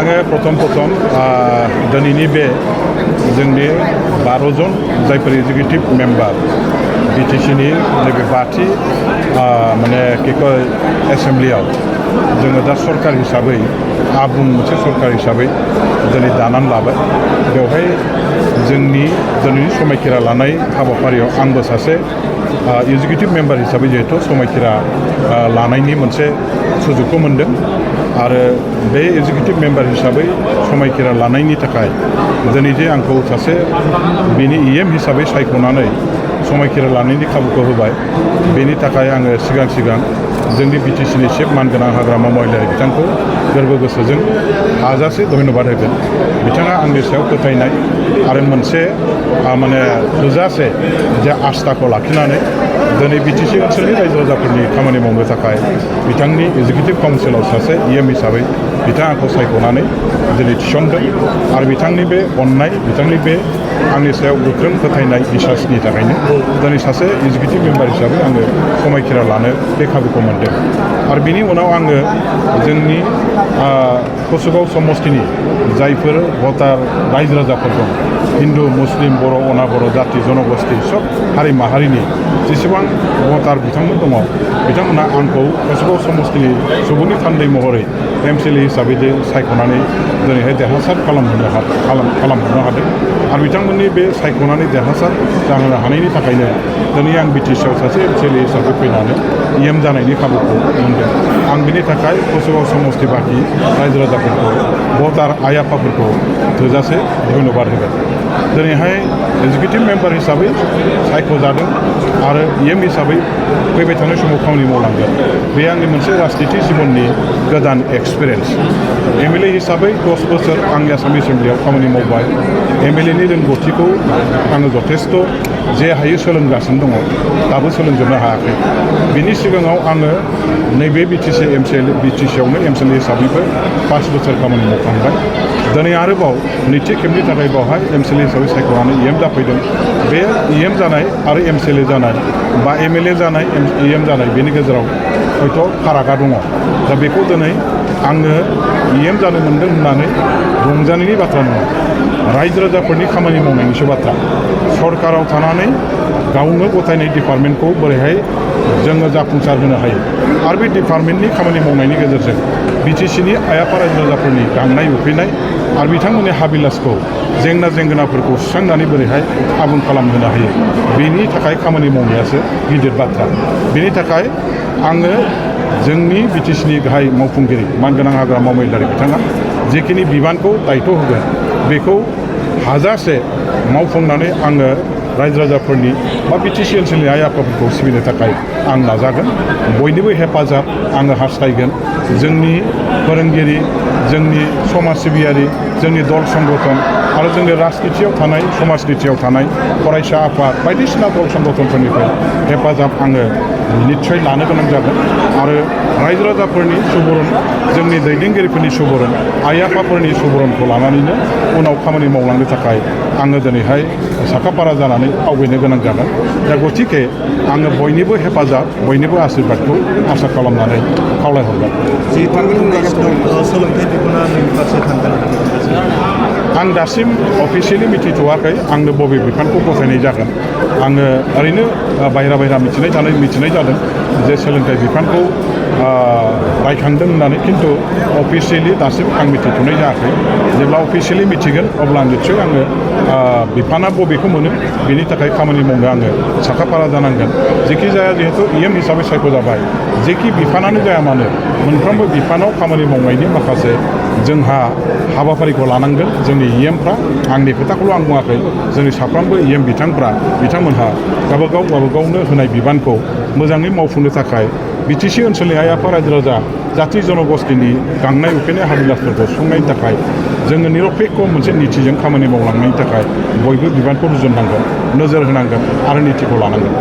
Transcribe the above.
आङो प्रथम दिनैनि बे जोंनि 12 जन जायफोर एग्जिकिउटिभ मेम्बार बिटिसिनि नैबे बाथि माने एसेम्ब्लियाव जोङो दा सरकार हिसाबै आबुं मोनसे सरकार हिसाबै दिनै दानानै लाबाय। बेवहाय जोंनि दिनैनि समायखिरा लानाय हाबाफारियाव आंबो सासे एग्जिकिउटिभ मेम्बार हिसाबै जिहेतु समायखिरा लानायनि मोनसे सुजुगखौ मोनदों आरो बे एग्जिकिउटिभ मेम्बार हिसाबै समायखिरा लानायनि थाखाय दिनै जे आंखौ सासे बेनि इएम हिसाबै सायख'नानै समायखिरा लानायनि खाबुखौ होबाय बेनि थाखाय आङो सिगां जोंनि बिटिसिनि चिफ मानगोनां हाग्रामा महिलारि बिथांखौ गोरबो गोसोजों हाजासे धन्यबाद होगोन। बिथाङा आंनि सायाव फोथायनाय आरो मोनसे माने थोजासे जे आस्थाखौ लाखिनानै दिनै बिटिसि ओनसोलनि रायजो राजाफोरनि खामानि मावनो थाखाय बिथांनि एग्जिकिउटिभ काउन्सिलाव सासे इएम हिसाबै बिथाङा आंखौ सायख'नानै दिनै थिसनदों आरो बिथांनि बे अननाय बिथांनि बे आंनि सायाव गोख्रों फोथायनाय बिसासनि थाखायनो दिनै सासे एग्जिकिउटिभ मेम्बार हिसाबै आङो समायखिरा लानो बे खाबुखौ मोनदों। आरो बिनि उनाव आङो जोंनि कसुगाव समस्तिनि जायफोर भटार रायजो राजाफोर दं हिन्दु मुस्लिम बर' अनाबर' जाति जनगोष्ठी सब हारि माहारिनि जेसेबां भटार बिथांमोन दङ बिथांमोना आंखौ कसुगाव समस्तिनि सुबुंनि थान्दै महरै एमसिएलए हिसाबै सायख'नानै दिनैहाय देरहासार खालामहोनो हादों आरो बिथांमोननि बे सायख'नानै देरहासार जाहोनो हानायनि थाखायनो दिनै आं बिटिसिआव सासे एमसिएलए हिसाबै फैनानै इएम जानायनि खाबुखौ मोनदों। आं बिनि थाखाय कसुगाव समस्ति बाखि रायजो राजाफोरखौ भटार आइ आफाफोरखौ थोजासे धन्यबाद होगोन। दिनैहाय एग्जिकिउटिभ मेम्बार हिसाबै सायख'जादों आरो इएम हिसाबै फैबाय थानाय समाव खामानि मावलांगोन। बे आंनि मोनसे राजनिति जिबननि गोदान एक्सपिरियेन्स। एमएलए हिसाबै 10 बोसोर आंनि आसाम एसेम्ब्लियाव खामानि मावबाय। एमएलएनि रोंगौथिखौ आङो जथेस्थ' जे हायो सोलोंगासिनो दङ दाबो सोलोंजोबनो हायाखै। बिनि सिगाङाव आङो नैबे बिटिसिआवनो एमसिएलए हिसाबैबो 5 बोसोर खामानि मावखांबाय। दिनै आरोबाव नैथि खेबनि थाखाय बावहाय एमसिएलए हिसाबै सायख'नानै इएम जाफैदों। बे इएम जानाय आरो एमसिएलए जानाय बा एमएलए जानाय इएम जानाय बेनि गेजेराव हयथ' फारागा दङ। दा बेखौ दिनै आङो इएम जानो मोन्दों होननानै रंजानायनि बाथ्रा नङा, रायजो राजाफोरनि खामानि मावनायनिसो बाथ्रा। सरकाराव थानानै गावनो गथायनाय डिपार्टमेन्टखौ बोरैहाय जोङो जाफुंसार होनो हायो आरो बे डिपार्टमेन्टनि खामानि मावनायनि गेजेरजों बिटिसिनि आइ आफा रायजो राजाफोरनि गांनाय उखैनाय आरो बिथांमोननि हाबिलासखौ जेंना जेंगोनाफोरखौ सुस्रांनानै बोरैहाय आबुं खालामहोनो हायो बेनि थाखाय खामानि मावनायासो गिदिर बाथ्रा। बेनि थाखाय आङो जोंनि बिटिसिनि गाहाय मावफुंगिरि मानगोनां हाग्रामा महिलारि बिथाङा जेखिनि बिबानखौ दायथ' होगोन बेखौ हाजासे मावफुंनानै आङो रायजो राजाफोरनि बा बिटिसि ओनसोलनि आइ आफाफोरखौ सिबिनो थाखाय आं नाजागोन। बयनिबो हेफाजाब आङो हास्थायगोन। जोंनि फोरोंगिरि, जोंनि समाज सिबियारि, जोंनि दल संगठन आरो जोंनि राजनितियाव थानाय समाजनितियाव थानाय फरायसा आफाद बायदिसिना दल संगठनफोरनिफ्राय हेफाजाब आङो निस्सय लानो गोनां जागोन आरो रायजो राजाफोरनि सुबुरुन जोंनि दैदेनगिरिफोरनि सुबुरुन आइ आफाफोरनि सुबुरुनखौ लानानैनो उनाव खामानि मावलांनो थाखाय आङो दिनैहाय साखाफारा जानानै आवगायनो गोनां जागोन। दा गतिके आङो बयनिबो हेफाजाब बयनिबो आशीर्बादखौ आसा खालामनानै खावलायहरबाय। सोलोंथाइ बिफाना नोंनि फारसे थांगोन। आं दासिम अफिसियेलि मिथिथ'वाखै आंनो बबे बिफानखौ गथायनाय जागोन। आङो ओरैनो बायह्रा मिथिनाय जादों जे सोलोंथाइ बिफानखौ रायखांदों होननानै, खिन्थु अफिसियेलि दासिम आं मिथिथ'नाय जायाखै। जेब्ला अफिसियेलि मिथिगोन अब्ला निस्सय आङो बिफाना बबेखौ मोनो बेनि थाखाय खामानि मावनो आङो साखाफारा जानांगोन। जेखि जाया जिहेतु इएम हिसाबै सायख'जाबाय, जेखि बिफानानो जाया मानो मोनफ्रोमबो बिफानाव खामानि मावनायनि माखासे जोंहा हाबाफारिखौ लानांगोन। जोंनि इएमफ्रा आंनि खोथाखौल' आं बुङाखै, जोंनि साफ्रोमबो इएम बिथांमोनहा गावबागावनो होनाय बिबानखौ मोजाङै मावफुंनो थाखाय बिटिसि ओनसोलनि आइ आफा रायजो राजा जाति जनगोष्ठीनि गांनाय उखैनाय हाबिलासफोरखौ सुफुंनायनि थाखाय जोङो निरपेक्ष मोनसे नितिजों खामानि मावलांनायनि थाखाय बयबो बिबानखौ रुजुननांगोन, नोजोर होनांगोन आरो नितिखौ लानांगोन।